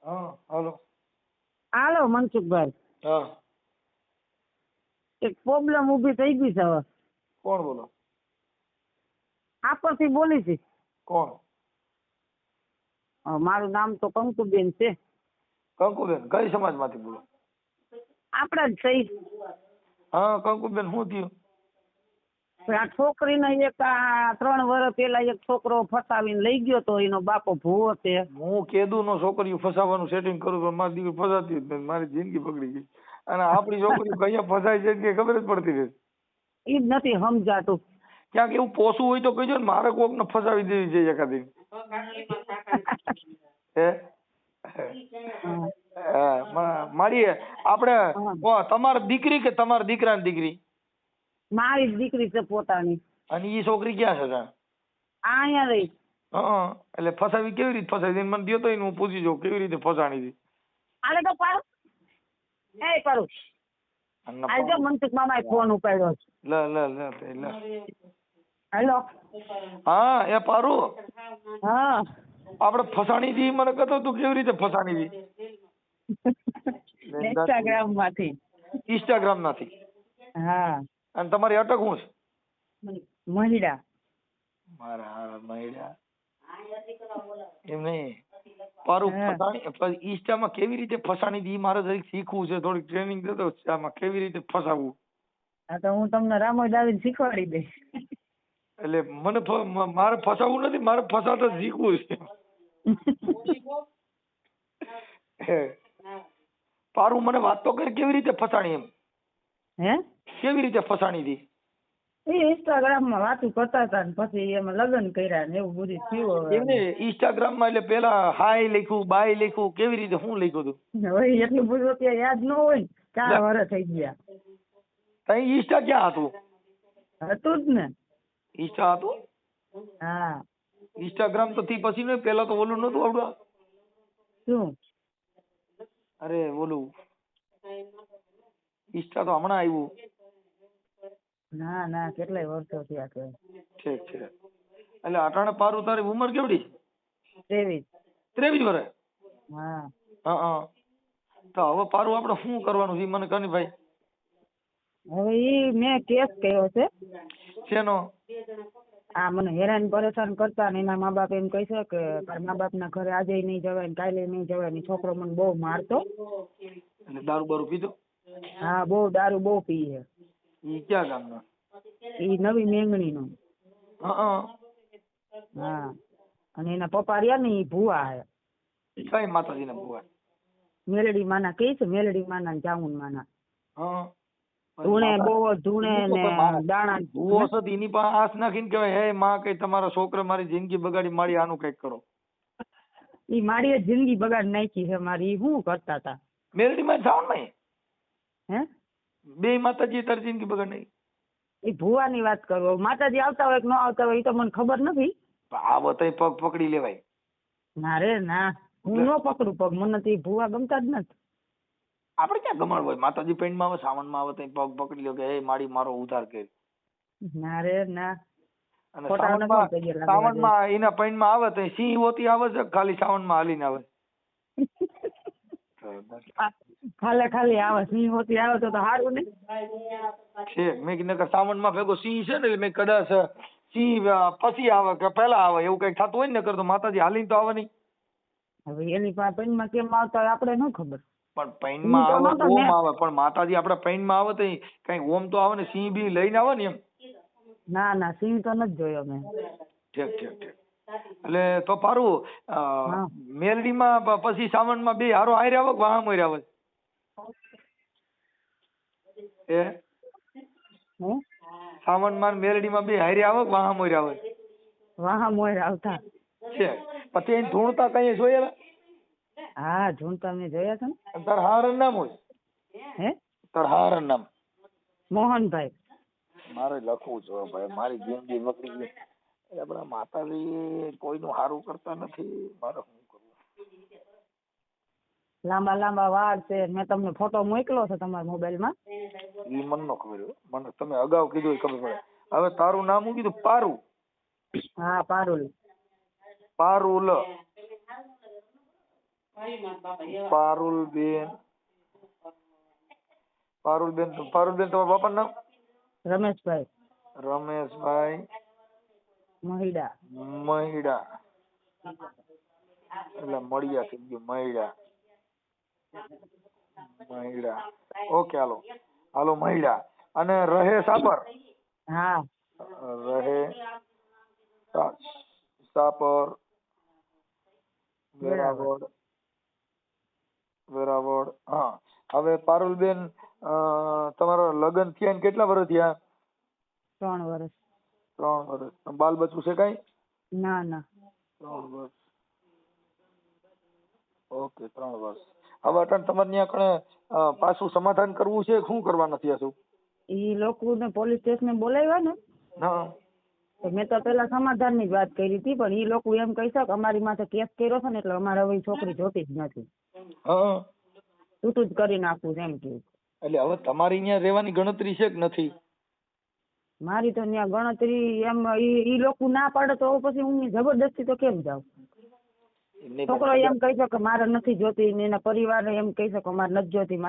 હા હાલો. હાલો મનસુખભાઈ, હા એક પ્રોબ્લેમ ઊભી થઈ ગઈ છે હવે. કોણ બોલો? આપરથી બોલી છે. કોણ? મારું નામ તો કંકુબેન છે. કંકુબેન કઈ સમાજમાંથી બોલો? આપણા જ થઈ. હા કંકુબેન શું થયું? આ છોકરીને એક 3 વર્ષ પેલા એક છોકરો ફસાવીને લઈ ગયો તો એનો બાપો ભૂવો છે. હું કેદુ નો છોકરીઓ ફસાવાનું સેટિંગ કરું પણ મારી દીકરી ફસાતી જ નથી. મારી જિંદગી બગડી ગઈ. અને આપણી છોકરીઓ કયા ફસાય છે કે ખબર જ પડતી નથી. એ જ નથી સમજાતું. ક્યાંક એવું પોસું હોય તો કહેજો ને, મારે કોક ને ફસાવી દેવી છે એકાદી. હે મારી આપણે તમારી દીકરી કે તમારા દીકરાની દીકરી? મારી જ દીકરી છે પોતાની. અને એ છોકરી ક્યાં છે? અહીંયા રહી. હા એટલે ફસાવી કેવી રીતે ફસાવી? મને દયો તો હું પૂછી જોઉં કેવી રીતે ફસાણી હતી. આલે તો પાડો. એ પાડો. આજે મનસુખ મામાએ ફોન ઉપાડ્યો છે. લે લે લે લે. હેલો. હા એ પારુ. હા આપણે ફસાણી હતી મને કહેતો તું કેવી રીતે ફસાણી હતી? ઇન્સ્ટાગ્રામ માંથી. ઇન્સ્ટાગ્રામ માંથી? હા. અને તમારી અટક શું છે? મહિલા. મારા મહિલા એમ નહીં પારું ફસાણી ઇન્સ્ટામાં કેવી રીતે ફસાણી હતી મારે જરીક શીખવું છે. થોડીક ટ્રેનિંગ દે તો આમાં કેવી રીતે ફસાવવું. હા તો હું તમને રામોદ આવીને શીખવાડી દઈશ. એટલે મને મારે ફસાવવું નથી, મારે ફસાતા શીખવું છે. પારું મને વાત તો કરી કેવી રીતે ફસાણી એમ? હે કેવી રીતે ફસાણી હતી? એ ઇન્સ્ટાગ્રામ માં વાતું કરતા હતા ને પછી એમાં લગ્ન કર્યા ને એવું બધું થયું. એમને ઇન્સ્ટાગ્રામ માં એટલે પેલા હાય લખ્યું, બાય લખ્યું, કેવી રીતે શું લખ્યું હતું? હવે એટલું બધું અત્યારે યાદ ન હોય ને. 4 વર્ષ થઈ ગયા. તઈ ઇન્સ્ટા ક્યાં હતું? હતું જ ને. ઇન્સ્ટા હતું? હા. ઇન્સ્ટાગ્રામ તો થી પછી ને પેલા તો ઓલું નતું આવડું. શું? અરે ઓલું ઇન્સ્ટા તો હમણાં આવ્યું. ના ના કેટલાય વર્ષો થયા છે. ઠીક છે. એટલે અટાણે પારું તારી ઉંમર કેવડી? 23. 23 વર્ષ? હા. હા. તો હવે પારું આપણે શું કરવાનું છે મને કહી ભાઈ. હવે ઈ મેં કેસ કર્યો છે. શેનો? આ મને હેરાન પરેશાન કરતા ને એના મા બાપ એમ કહે છે કે તારા મા બાપ ના ઘરે આજે નહીં જવાય ને કાલે નહીં જવાય ને. છોકરો મને બહુ મારતો. એટલે દારૂ બારૂ પીધો? હા બહુ દારૂ બહુ પીએ. ઈ ક્યાં ગામનો? ઈ નવી મેંગણી નો. હા. અને એના પપ્પા રહ્યા ને ઈ ભુવા હે. કઈ માતાજી ના ભુવા? મેલડી માના કે છે, મેલડી માના ને ચામુંડ માના. હા. ધૂણે બહુ ધૂણે ને દાણા. ભુવો છે એની પાસે આસ નાખીને કહેવાય હે માં કઈ તમારા છોકરા મારી જિંદગી બગાડી મારી આનું કઈક કરો. ઈ મારી જિંદગી બગાડી નાખી છે મારી. ઈ શું કરતા હતા? મેલડી માં શ્રાવણ માં? હે બે માતાજી તારી જિંદગી બગાડી નાખી? એ ભુવાની વાત કરો. માતાજી આવતા હોય કે ન આવતા હોય એ તો મને ખબર નથી. આ બધાય પગ પકડી લેવાય. ના રે ના, હું ન પકડું પગ. મને તો ભુવા ગમતા જ નથી. આપણે ક્યાં ગમણ હોય? માતાજી પેન્ટ માં આવે, શ્રાવણ માં આવે તો પગ પકડી લ્યો કે હે માડી મારો ઉદ્ધાર કર. ના રે ના. અને શ્રાવણ માં એના પેન્ટ માં આવે તો સિંહ હોતી આવે છે ખાલી શ્રાવણ માં હાલીને આવે? ખાલી આવે સિંહ હોતી આવે તો સારું ને છે. મેં કીધું શ્રાવણ માં ભેગો સિંહ છે ને મેં કદાચ સિંહ પછી આવે કે પેલા આવે એવું કઈક થતું હોય ને. નકર તો માતાજી હાલીને તો આવે નહીં. હવે એની પાસે પેનમાં કેમ આવતા હોય આપણે ન ખબર. પણ પૈનમાં આવે ઓમ આવે પણ માતાજી આપડા પૈનમાં આવે તો કઈ ઓમ તો આવે ને સિંહ બી લઈને આવે ને એમ. ના ના સિંહ તો નથી જોયો મેં. ઠીક. એટલે તો પારું મેલડી માં પછી શ્રાવણ માં બે હારો હારે આવે વાહ મોર આવે? એ શ્રાવણ માં મેલડી માં બે હારે આવે વાહ મોર આવે? વાહ મોર આવતા છે. પછી એને ધૂણતા કઈ જોયેલા? હા ઝૂણતા મેં જોયા છે ને. તાર હારણ નામ હોય? હે તાર હારણ નામ? મોહનભાઈ. મારે લખવું છે ભાઈ, મારી જિંદગી બગડી ગઈ. આપડા માતાજી કોઈનું સારું કરતા નથી. મારે શું કરવું? લાંબા લાંબા વાળ છે. મેં તમને ફોટો મોકલો છે તમારા મોબાઈલ માં. ઈ મને ન ખબર. મને તમે અગાઉ કીધું ખબર પડે. હવે તારું નામ શું કીધું? પારું? હા પારુલ. પારુલ. પારુલબેન તમારા બાપાનું નામ? રમેશભાઈ રમેશભાઈ મહિડા. મહિડા, એટલે મળ્યા થઈ ગયું મહિડા. મહિડા, ઓકે, હાલો મહિડા. અને રહે સાપર? હા. રહે સાપર, વેરાવળ. હા, હવે પારુલબેન તમારા લગ્ન થયા ને કેટલા વર્ષ થયા? 3 વર્ષ. 3 વર્ષ. બાલ બચ્ચું છે કઈ? ના ના. 3 વર્ષ. ઓકે, 3 વર્ષ. હવે અટાણ તમારે ત્યાં કણે પાછું સમાધાન કરવું છે, શું કરવા નથી આશું? ઈ લોકોને પોલીસ સ્ટેશન બોલાવ્યા ને, હા, તો મેં તો પેલા સમાધાન ની જ વાત કરી હતી, પણ ઈ લોકો એમ કહી શકે અમારી માથે કેસ કર્યો છે ને એટલે અમારે હવે ઈ છોકરી જોતી જ નથી, હા. છૂટું જ કરી નાખવું છે એમ કહ્યું. એટલે હવે તમારી અહીંયા રહેવાની ગણતરી છે કે નથી? મારી તો ત્યાં ગણતરી એમ ઈ લોકો ના પાડે તો પછી હું જબરદસ્તી તો કેમ જાઉં? છોકરો એમ કહી શકે મારે નથી જોતી, ને એના પરિવાર એમ કહી શકે મારે નથી જોતી.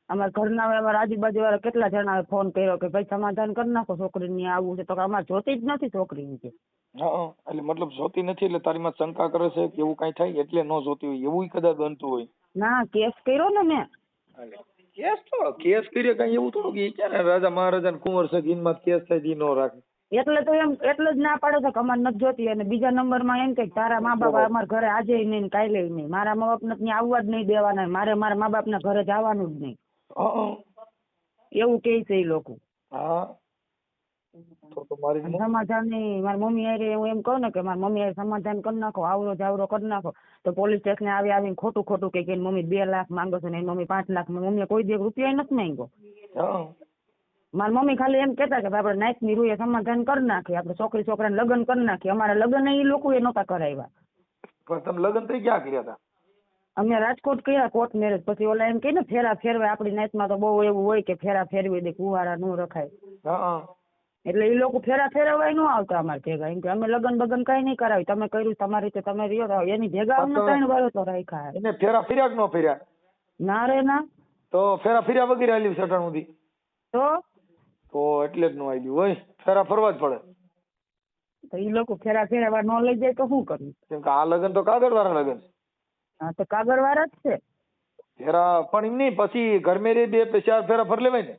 અમારા ઘરના અમારા આજુબાજુ વાળા કેટલા જણાએ ફોન કર્યો કે ભાઈ સમાધાન કરી નાખો, છોકરીને આવવું છે, તો અમારે જોતી જ નથી છોકરી કે. હા, એટલે મતલબ જોતી નથી એટલે તારી માં શંકા કરે છે કે એવું કઈ થાય એટલે ન જોતી હોય એવું કદાચ બનતું હોય. ના, કેસ કર્યો ને મેં. કેસ કર્યો કઈ એવું થોડું કે ક્યારે રાજા મહારાજા કુંવર છે માં કેસ થાય ઈ નો રાખે. એટલે તો એમ એટલે જ ના પાડે છે કે અમારે નથી જોતી. અને બીજા નંબરમાં એમ કે તારા મા બાપ અમારા ઘરે આજે નહીં કાલે નહીં, મારા મા બાપને ત્યાં આવવા જ નહીં દેવાના, મારે મારા મા બાપના ઘરે જવાનું જ નહીં, એવું કે છે એ લોકો. હા, તો મારી સમાધાન ની મારી મમ્મી હારે હું એમ કહું ને કે મારી મમ્મી હારે સમાધાન કરી નાખો, આવરો જાવરો કરી નાખો, તો પોલીસ સ્ટેશન આવીને ખોટું કે એની મમ્મી 2 લાખ માંગો છો ને એની મમ્મી 5 લાખ. મમ્મીએ કોઈ દી રૂપિયા નથી માંગ્યો. મારી મમ્મી ખાલી એમ કેતા કે આપણે નાઈટ ની રૂએ સમાધાન કરી નાખીએ, આપણે છોકરી છોકરાને લગ્ન કરી નાખીએ. અમારા લગ્ન એ લોકો એ નહોતા કરાવ્યા. પણ તમે લગ્ન તો ક્યાં કર્યા હતા? અમે રાજકોટ કર્યા કોર્ટ મેરેજ. પછી ઓલા એમ કહે ને ફેરા ફેરવાય, આપણી નાઈટમાં તો બહુ એવું હોય કે ફેરા ફેરવી દે, કુંવારા ન રખાય. એટલે એ લોકો ફેરા ફેરવાય ન આવતા અમારે ભેગા. એમ કે અમે લગ્ન બગન કઈ નહીં કરાવી, તમે કર્યું તમારી રીતે તમે રહ્યો. એની ભેગા અમને 3 વર્ષ તો રાખ્યા. એને ફેરા ફેર્યા કે ન ફેર્યા? ના રે ના. તો ફેરા ફેર્યા વગેરે આલ્યું સટાણ સુધી તો એટલે જ નો આલ્યું હોય, ફેરા ફરવા જ પડે. તો એ લોકો ફેરા ફેરવા ન લઈ જાય તો શું કરવું? કેમ કે આ લગ્ન તો કાગળ વાળા લગ્ન. હા, તો કાગળ વાળા જ છે. ફેરા પણ એમ નહીં, પછી ઘર મેરેજ 2-4 ફેરા ફરી લેવાય ને.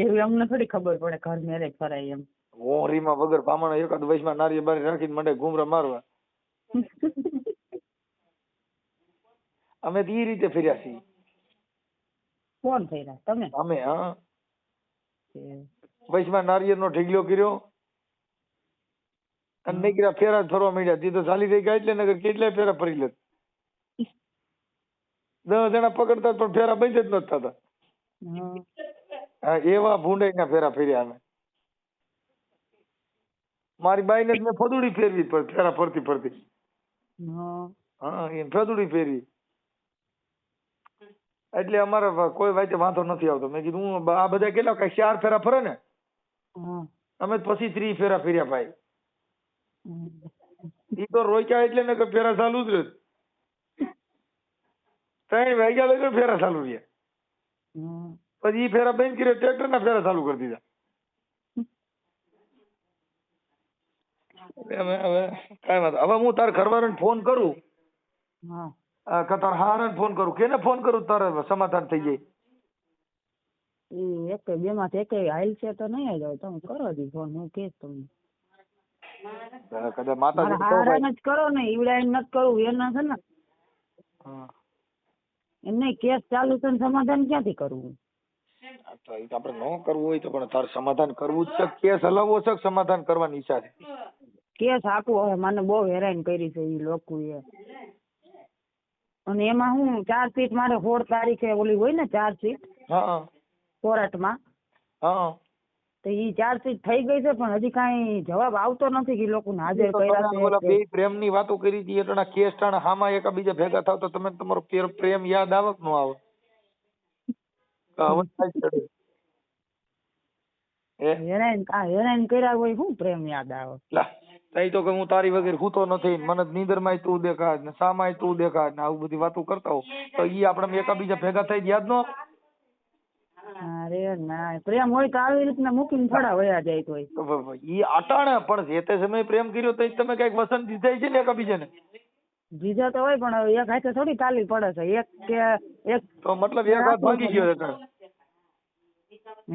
એવું અમને થોડી ખબર પડે ઘર મેરેજ ફરાય એમ. હોરીમાં વગર ભામણ એકાદ વયસમાં નારી બારી રાખીને મંડે ઘૂમરા મારવા. અમે તો ઈ રીતે ફર્યા છીએ. કોણ ફર્યા? તમે? અમે. હા, વયસમાં નારિયેળનો ઢીગલો કર્યો અને નીકળ્યા ફેરા જ ફરવા માંડ્યા. તી તો ચાલી થઈ ગયા એટલે નગર કેટલાય ફેરા ફરી લે. 10 જણા પકડતા પણ ફેરા બંધ જ નથી થતા. હા, એવા ભૂંડાઈ ના ફેરા ફર્યા અમે. મારી બાઈ ને મેં ફદુડી ફેરવી ફેરા ફરતી ફરતી. હા, એ ફદુડી ફેરવી એટલે અમારે કોઈ વાતે વાંધો નથી આવતો. મેં કીધું આ બધા કેટલા કઈ 4 ફેરા ફરે ને, અમે પછી 30 ફેરા ફેર્યા ભાઈ. ઈ તો રોક્યા એટલે ને ફેરા ચાલુ જ રહે. 3 વાગ્યા લગી ફેરા ચાલુ રહ્યા. પછી ઈ ફેરા બંધ કર્યા, ટ્રેક્ટર ના ફેરા ચાલુ કરી દીધા. હવે કઈ વાત. હવે હું તાર ઘરવાળાને ફોન કરું, તાર હારાને ફોન કરું, કેને ફોન કરું તારે સમાધાન થઈ જાય? એક બે માંથી એક હાલ છે તો નહીં જાવ, તમે કરો દી ફોન, હું કહીશ તમને. કદાચ માતાજી હારાને જ કરો ને, ઈવડાઈને નથી કરવું એના છે ને. એમ નહીં, કેસ ચાલુ છે ને સમાધાન ક્યાંથી કરવું? આપણે ન કરવું હોય તો પણ તારે સમાધાન કરવું જ છે. કેસ હલાવવો છે, સમાધાન કરવાની ઈચ્છા છે? કેસ આપવું. હવે મને બહુ હેરાન કરી છે એ લોકોએ. અને એમાં હું 4 સીટ મારે 16 તારીખે ઓલી હોય ને 4 સીટ કોર્ટમાં, તો ઈ 4 સીટ થઈ ગઈ છે પણ હજી કાંઈ જવાબ આવતો નથી કે લોકોને હાજર કર્યા છે. બે પ્રેમની વાતો કરી હતી એટલે કેસ ટાણા હામાં એકાબીજા ભેગા થાવ તો તમે તમારો પ્રેમ યાદ આવે કે ન આવે? હેરાન કર્યા હોય શું પ્રેમ યાદ આવે? તઈ તો કે હું તારી વગર સૂતો નથી, મને નીંદરમાંય તું દેખાય ને સામાય તું દેખાય ને આવું બધી વાતો કરતા હો તો ઈ આપણે એકાબીજા ભેગા થઈ યાદ નો આવે? અરે ના, પ્રેમ હોય તો આવી રીતના મૂકીને થોડા વયા જાય કોઈ. તો ઈ અટાણે પણ જે તે સમયે પ્રેમ કર્યો તો તમે કઈક વસન દીધાય છે ને એકાબીજાને? બીજા તો હોય પણ હવે એક હાથે થોડી તાલી પડે છે. એક કે એક તો મતલબ એક હાથ ભાંગી ગયો છે.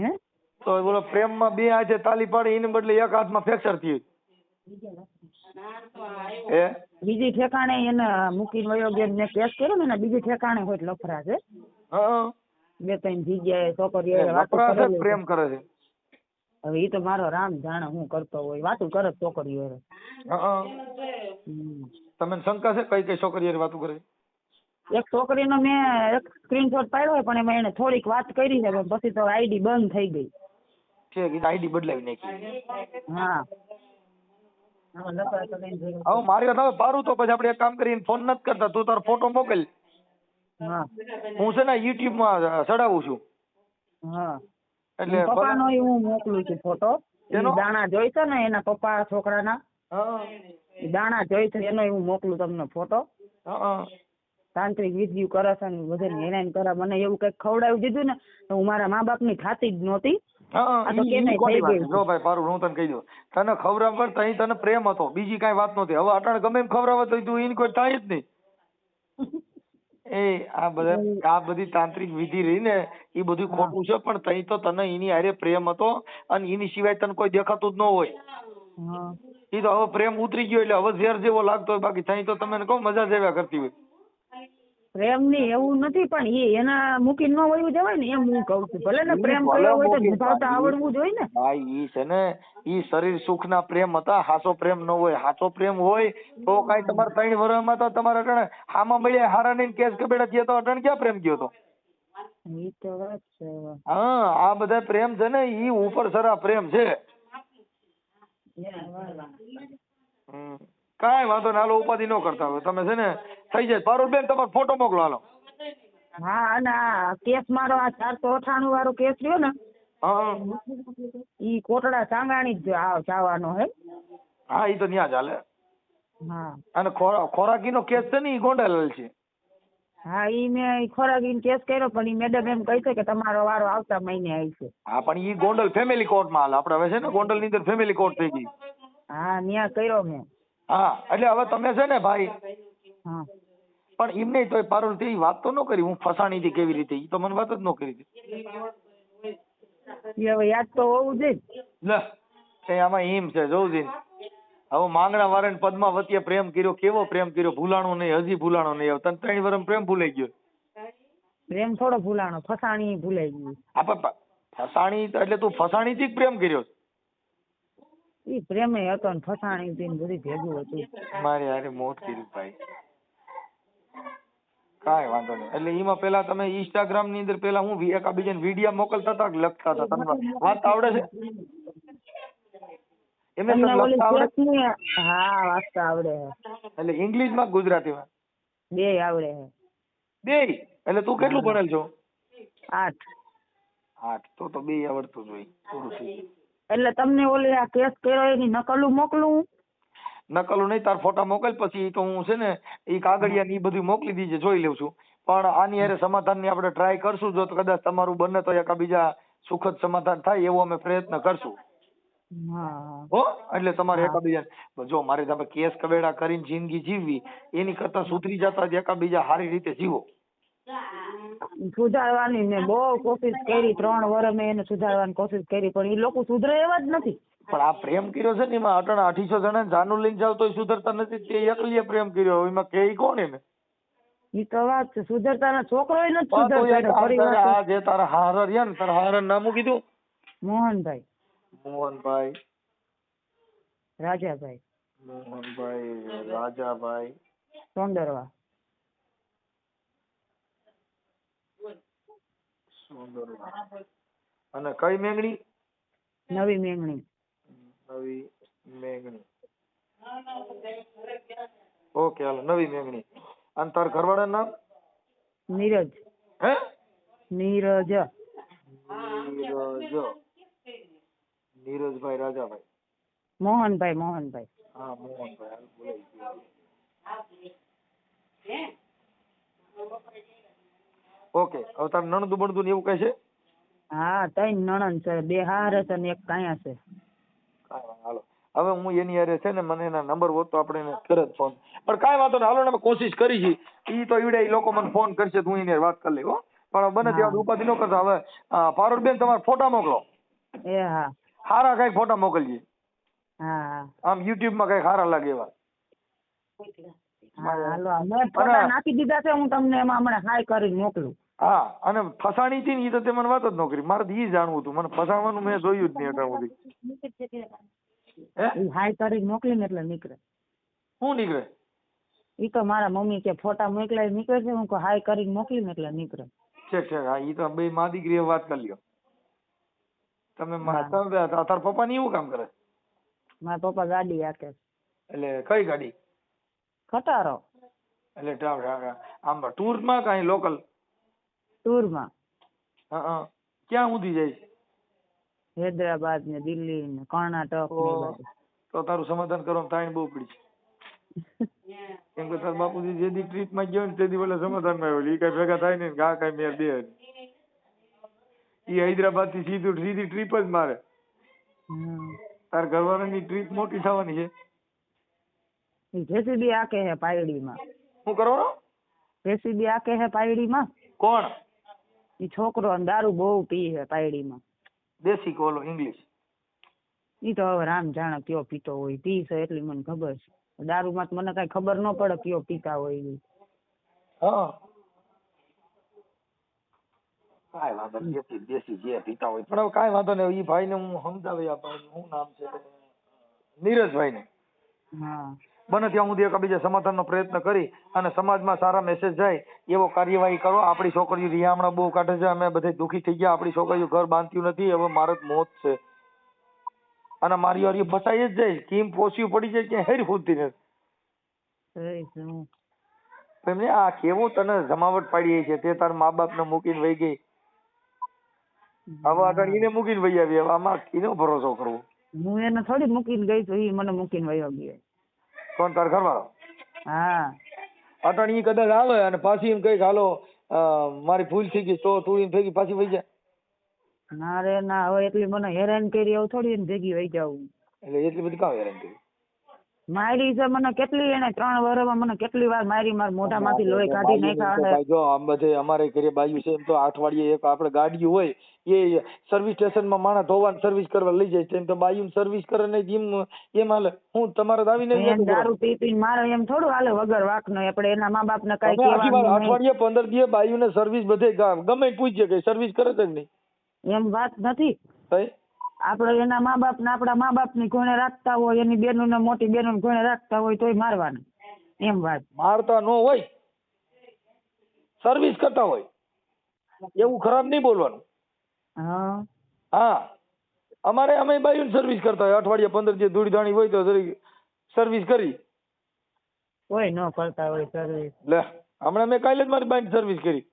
હે તો બોલો પ્રેમમાં બે હાથે તાલી પાડે એને બદલે એક હાથમાં ફ્રેક્ચર થયું. હે બીજી ઠેકાણે એને મૂકીને વયો ગયો ને કેસ કર્યો ને એના બીજી ઠેકાણે હોય લફરા છે. હા, બે ત્રણ જગ્યાએ છોકરીઓ વાતો લફરા છે, કરેલી પ્રેમ કરે છે. હવે ઈ તો મારો રામ જાણે હું કરતો હોય, વાતું કરે છોકરીઓ. હા, તમને શંકા છે કઈ કઈ છોકરીઓ વાતો કરે? એક છોકરીનો મેં એક સ્ક્રીનશોટ પાડ્યો હોય પણ એમાં એને થોડીક વાત કરી છે પણ પછી તો આઈડી બંધ થઈ ગઈ છે. આઈડી બદલાવી નાખી. હા હવે મારી વાત પારું તો પછી આપણે એક કામ કરીને ફોન નથી કરતા, તું તારો ફોટો મોકલ. હા હું છે ને યુટ્યુબ માં ચડાવું છું. હા એટલે પપ્પાનો હું મોકલું છું ફોટો. એનો? દાણા જોઈ છે ને એના પપ્પા છોકરાના હા દાણા જોઈ છે એનો હું મોકલું તમને ફોટો. હા તાંત્રિક વિધિ કરે છે ને બધાને હેરાન કરે. મને એવું કઈક ખવડાવી દીધું ને તો હું મારા મા બાપ ની થાતી જ નહોતી. હા, આ તો કેમે થઈ ગયું. જો ભાઈ પારું હું તને કહી દઉં, તને ખવડાવવા તઈ તને પ્રેમ હતો, બીજી કાંઈ વાત નહોતી. હવે અટાણે ગમે એમ ખવડાવવા તો તું એને કોઈ થાય જ નહીં. એ આ બધી તાંત્રિક વિધિ રહી ને એ બધું ખોટું છે, પણ તઈ તો તને એની હારે પ્રેમ હતો અને એની સિવાય તને કોઈ દેખાતું જ ન હોય. એ તો હવે પ્રેમ ઉતરી ગયો એટલે હવે ઝેર જેવો લાગતો હોય, બાકી તઈ તો તમે કહો મજા જેવા કરતી હોય. પ્રેમ ની એવું નથી પણ એ એના મૂકીને ન વયું જવાય ને એમ હું કઉ છું. ભલે ને પ્રેમ કર્યો હોય તો નિભાવતા આવડવું જોઈએ ને. ભાઈ ઈ છે ને ઈ શરીર સુખ ના પ્રેમ હતા, હાચો પ્રેમ ન હોય. હાચો પ્રેમ હોય તો કઈ તમારે 3 વર્ષમાં તો તમારે અટાણે હામાં મળ્યા હારા નહીં કેસ કબેડા થયા તો અટાણે ક્યાં પ્રેમ ગયો તો? ઈ તો વાત છે. હા, આ બધા પ્રેમ છે ને ઈ ઉપર સરા પ્રેમ છે. કાંઈ વાંધો ના, હાલો ઉપાધિ ન કરતા હોય તમે છે ને થઈ જાય. પારુલબેન તમારો ફોટો મોકલો હાલો. હા અને આ કેસ મારો આ 498 વાળો કેસ રહ્યો ને હા ઈ કોટડા સાંગાણી જ જવાનો હે. હા ઈ તો ન્યા ચાલે. હા અને ખોરાકીનો કેસ છે ને ઈ ગોંડલ છે. હા ઈ મેં ખોરાકીનો કેસ કર્યો પણ ઈ મેડમ એમ કહે છે કે તમારો વારો આવતા મહિને આવશે. હા પણ ઈ ગોંડલ ફેમિલી કોર્ટમાં હાલે. આપણે હવે છે ને ગોંડલ ની અંદર ફેમિલી કોર્ટ થઈ ગઈ. હા ન્યા કર્યો મેં. હા એટલે હવે તમે છે ને ભાઈ હા પણ એમ નહીં તો પારુલ તે વાત તો ન કરી હું ફસાણી હતી કેવી રીતે, ઈ તો મને વાત જ ન કરી હતી. ઈ હવે યાદ તો હોવું જોઈએ. લે તે આમાં એમ છે જોઉં છે હવે માંગણા વાળા ને પદ્માવતીએ પ્રેમ કર્યો, કેવો પ્રેમ કર્યો, ભૂલાણો નહીં, હજી ભૂલાણો નહીં. હવે તને 3 વર્ષ પ્રેમ ભૂલાઈ ગયો. પ્રેમ થોડો ભૂલાણો, ફસાણી ભૂલાઈ ગઈ. આપણે ફસાણી એટલે તું ફસાણી થી જ પ્રેમ કર્યો? ઈ પ્રેમે હતો ને ફસાણી થી બધી ભેગું હતું. મારી હારે મોત કર્યું ભાઈ. કાંઈ વાંધો નહીં. એટલે એમાં પેલા તમે ઇન્સ્ટાગ્રામ ની અંદર પેલા હું એકાબીજાને વિડીયો મોકલતા હતા કે લખતા હતા? તમને વાત આવડે છે? એમને તમને લખતા ઓલી આવડે? કેસની હા વાંચતા આવડે છે. એટલે ઇંગ્લિશ માં ગુજરાતીમાં? બેય આવડે છે. બેય? એટલે તું કેટલું ભણેલ છો? 8. 8 તો બેય આવડતું જ હોય. પૂરું થઈ ગયું. એટલે તમને ઓલી આ કેસ કર્યો એની નકલું મોકલું? નકલું નહીં, તાર ફોટા મોકલ પછી તો હું છે ને ઈ કાગળિયા ને ઈ બધું મોકલી દીજે, જોઈ લઉં છું. પણ આની હારે સમાધાન ની આપણે ટ્રાય કરશું. જો કદાચ તમારું બને તો એકાબીજા સુખદ સમાધાન થાય એવો અમે પ્રયત્ન કરશું. હા હો એટલે તમારે એકાબીજા જો મારે તમે કેસ કવેડા કરીને જિંદગી જીવવી એની કરતા સુધરી જતા જ એકાબીજા સારી રીતે જીવો. સુધારવાની મેં બહુ કોશિશ કરી. 3 વર્ષ મેં એને સુધારવાની કોશિશ કરી પણ એ લોકો સુધરે એવા જ નથી. પણ આ પ્રેમ કર્યો છે ને એમાં અટણ 800 જણા જાનું લઈને જાવ તો સુધરતા નથી. તે એકલીએ પ્રેમ કર્યો એમાં કે કોણ એને? ઈ તો વાત છે. સુધરતા છોકરો નથી સુધરતો. આ જે તારા હાર રહ્યા ને તારા હાર નામ કીધું? મોહનભાઈ. મોહનભાઈ રાજાભાઈ. મોહનભાઈ રાજાભાઈ સોંદરવા. અને કઈ મેંગણી? નવી મેંગણી. નવી મેંગણી. ઓકે હાલો નવી મેંગણી. અને તાર ઘરવાળાનું નામ? નીરજ. હે? નીરજ. નીરજભાઈ રાજાભાઈ. મોહનભાઈ. હા મોહનભાઈ બોલાઈ ગયો. ઓકે હવે તાર નણંદુ બણદુ ને એવું કઈ છે? હા 3 નણંદ છે, 2 હારે છે ને 1 કાંયા છે. કાંઈ વાંધો હાલો હવે હું એની હારે છે ને મને એના નંબર હોત તો આપણે એને તરત ફોન પણ કાંઈ વાંધો નહીં હાલો ને અમે કોશિશ કરી છે ઈ તો ઈવડે ઈ લોકો મને ફોન કરશે તો હું એની હારે વાત કરી લઈ હો પણ બને ત્યાં સુધી ઉપાધિ ન કરતા. હવે પારુલબેન તમારા ફોટા મોકલો. એ હા હારા કઈ ફોટા મોકલજે. હા આમ યુટ્યુબ માં કઈ સારા લાગે એવા. હા હાલો મેં ફોટા નાખી દીધા છે, હું તમને એમાં હમણાં હાય કરીને મોકલું. હા અને ફસાણી હતી ને ઈ તો તે મને વાત જ ન કરી. મારે તો ઈ જાણવું હતું, મને ફસાવાનું મેં જોયું જ નહીં અત્યાર સુધી. હે હાય કરીને મોકલીને એટલે નીકળે. શું નીકળે? ઈ તો મારા મમ્મી કે ફોટા મોકલાય નીકળે છે, હું કહું હાય કરીને મોકલીને એટલે નીકળે. છે હા ઈ તો બે મા દીકરી વાત કરી લ્યો તમે. તાર પપ્પા ની એવું કામ કરે? મારા પપ્પા ગાડી હાકે. એટલે કઈ ગાડી? ખટારો. એટલે આમ ટૂર માં કઈ લોકલ? ટૂર માં. હા ક્યાં સુધી જાય? હૈદરાબાદ ને દિલ્હી ને કર્ણાટક ને બધું. તો તારું સમાધાન કરવાનું ટાઈમ બહુ પડી છે. કેમ કે તાર બાપુજી જે દી ટ્રીપ માં ગયો ને તે દી પેલા સમાધાન માં આવ્યો. ઈ કઈ ભેગા થાય ને ગા કઈ મેર દે. ઈ હૈદરાબાદ થી સીધી ટ્રીપ જ મારે. તાર ઘરવાળાની ટ્રીપ મોટી થવાની છે. જેસીબી આકે હે પાયડી માં. શું કરવાનો? જેસીબી આકે હે પાયડી માં. કોણ? ઈ છોકરો દારૂ બહુ પી હે પાયડી માં. દેશી કોલો ઇંગ્લિશ? ઈ તો હવે રામ જાણે કયો પીતો હોય. પી છે એટલી મને ખબર છે. દારૂ માં મને કઈ ખબર ન પડે કયો પીતા હોય. હા કાંઈ વાંધો નહીં, દેશી જે પીતા હોય. પણ હવે કાંઈ વાંધો નહીં, ઈ ભાઈ ને હું સમજાવી આપું. શું નામ છે? નીરજભાઈ ને. હા બને ત્યાં સુધી એકબીજા સમાધાનનો પ્રયત્ન કરી અને સમાજમાં સારા મેસેજ જાય એવો કાર્યવાહી કરો. આપણી છોકરીઓ રિયામણા બહુ કાઢે છે, અમે બધે દુઃખી થઈ ગયા. આપણી છોકરીઓ ઘર બાંધ્યું નથી, હવે મારે મોત છે અને મારી વારી ફસાઈ જ જાય. કેમ પોસ્યું પડી જાય ક્યાં હેરી ફૂલતી નથી. એમને આ કેવું તને જમાવટ પાડી છે, તે તાર મા બાપ ને મૂકીને વહી ગઈ. હવે આગળ એને મૂકીને વહી આવી. હવે આમાં એનો ભરોસો કરવો? હું એને થોડી મૂકીને ગઈ તો ઈ મને મૂકીને વહી ગયો. કોણ? તાર ઘરવાળો? હા અટણ ઈ કદાચ આવે અને પાછી એમ કઈક હાલો મારી ભૂલ થઈ ગઈ તો તું એમ ભેગી પાછી વહી જા. ના રે ના, હવે એટલી મને હેરાન કરી એવું થોડી એને ભેગી વહી જાઉં. એટલે એટલી બધી કામ હેરાન કરી? મારી છે મને કેટલી, એને 3 વર્ષમાં મને કેટલી વાર મારી. મારા મોઢામાંથી લોહી કાઢી નાખ્યા. જો આમ બધે અમારે ઘરે બાયું છે એમ તો અઠવાડિયે એક આપણે ગાડી હોય એ સર્વિસ સ્ટેશનમાં માણસ ધોવાની સર્વિસ કરવા લઈ જાય તેમ તો બાયું સર્વિસ કરે નહીં એમ હાલે. હું તમારે દાવી દારૂ પી પીને મારે એમ થોડું હાલે વગર વાકનો. આપણે એના મા બાપ ને કઈ કહેવાનું અઠવાડિયે 15 દિવસ બાયું ને સર્વિસ બધે ગમે પૂછજે કે સર્વિસ કરે છે નહીં. એમ વાત નથી. આપણે એના મા બાપ ને આપણા મા બાપ ની ઘોડે રાખતા હોય, એની બેનો ને મોટી બેનો ને ઘોડે રાખતા હોય તોય મારવાના. એમ વાત. મારતા ન હોય, સર્વિસ કરતા હોય એવું ખરાબ નહીં બોલવાનું. હા અમારે અમે બાયું સર્વિસ કરતા હોય. અઠવાડિયે 15 દિવસ ધૂળી ધાણી હોય તો સર્વિસ કરી. કોઈ ન કરતા હોય સર્વિસ. લે હમણાં મેં કાલે જ મારી બાઈક સર્વિસ કરી.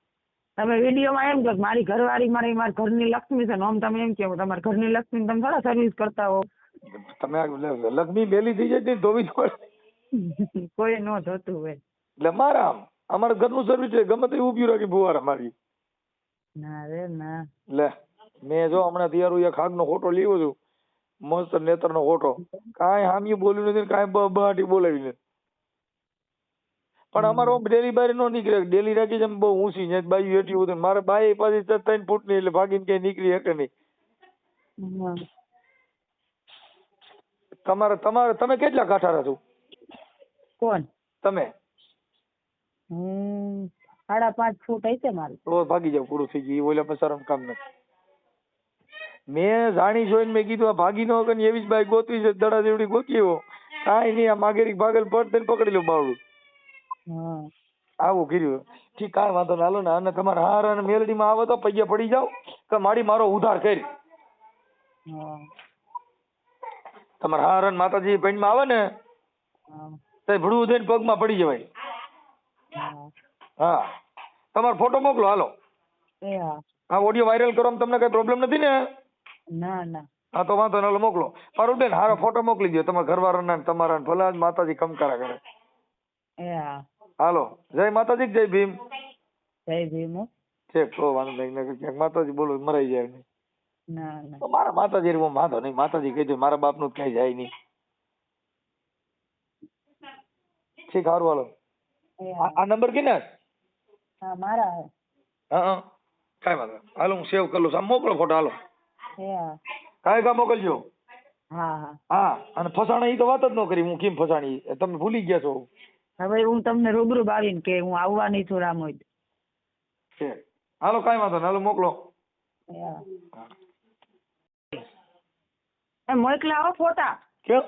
તમે વિડીયોમાં એમ કહો મારી ઘરવાળી મારી ઘરની લક્ષ્મી છે ને આમ તમે એમ કહો તમારા ઘરની લક્ષ્મી તમે થોડા સર્વિસ કરતા હો. તમે લક્ષ્મી બેલી થઈ જાય ને ધોવી પડે. કોઈ ન થતું હોય. એટલે મારા અમારા ઘરનું સર્વિસ છે, ગમે તે ઉભી રાખી ફુવારા મારી. ના રે ના. લે મેં જો હમણાં તૈયાર એક હાથ નો ફોટો લેવો છું, મસ્ત નેત્ર નો ફોટો. કાંઈ હામી બોલ્યું નથી, કાંઈ બહાટી બોલાવી નથી. પણ અમારો ડેલી બારી નો નીકળે. ડેલી રાખી છે બહુ ઊંચી છે બાઈ એટી હોય. મારે બાઈ પાછી 3 ફૂટ ની એટલે ભાગીને ક્યાંય નીકળી શકે નહીં. તમે કેટલા કાઠારા છો? કોણ? તમે? 5.5 ફૂટ હશે મારું. તો ભાગી જાવ, પૂરું થઈ ગયું. ઓલા પસારમ કામ નથી. મેં જાણી જોઈને મેં કીધું આ ભાગી નો કે એવી જ બાઈક ગોતવી છે, દડા જેવડી ગોતી હો. કાંઈ નહીં, આ માગેરી ભાગલ પડતે પકડી લો બાવડું. આવું કર્યું. ઠીક કાંઈ વાંધો ના. હાલો ને અને તમારા હાર અને મેલડીમાં આવો તો પૈયા પડી જાવ કે મારો ઉધાર કરી. તમારા હાર અને માતાજી પેન્ટમાં આવે ને તો ભડું દઈને પગમાં પડી જવાય. હા તમારો ફોટો મોકલો. હાલો હા ઓડિયો વાયરલ કરો, તમને કઈ પ્રોબ્લેમ નથી ને? ના ના. હા તો વાંધો નહીં, મોકલો. પારુલબેન હારો ફોટો મોકલી દો તમારા ઘરવાળાના ને તમારા ને, ભલે આજ માતાજી કમકારા કરે. એ હા હાલો, જય માતાજી, જય ભીમ. જય ભીમ હો. છે તો વાંધો નહીં, ક્યાંક માતાજી બોલો મરાઈ જાય નહીં. ના ના તો મારા માતાજી રે વાંધો નહીં, માતાજી કહી દે મારા બાપનું ક્યાંય જાય નહીં. ઠીક, હારું હાલો. એ હા આ નંબર કે ને? હા મારા હે. હા કાંઈ વાંધો નહીં. હાલો હું સેવ કરી લઉં છું. આમ મોકલો ફોટો. હાલો એ હા કાંઈ કા મોકલજો. હા હા હા, અને ફસાણા ઈ તો વાત જ ન કરી હું કેમ ફસાણી, તમે ભૂલી ગયા છો. હવે હું તમને રૂબરૂ આવીને કે હું આવવાની છું રામોદ. છે હાલો, કાંઈ વાંધો નહીં, હાલો મોકલો. એ હા એ મોકલાવો ફોટા. કેમ?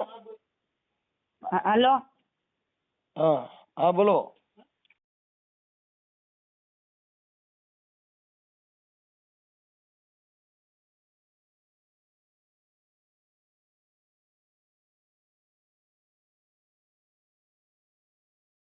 હાલો હા હા બોલો.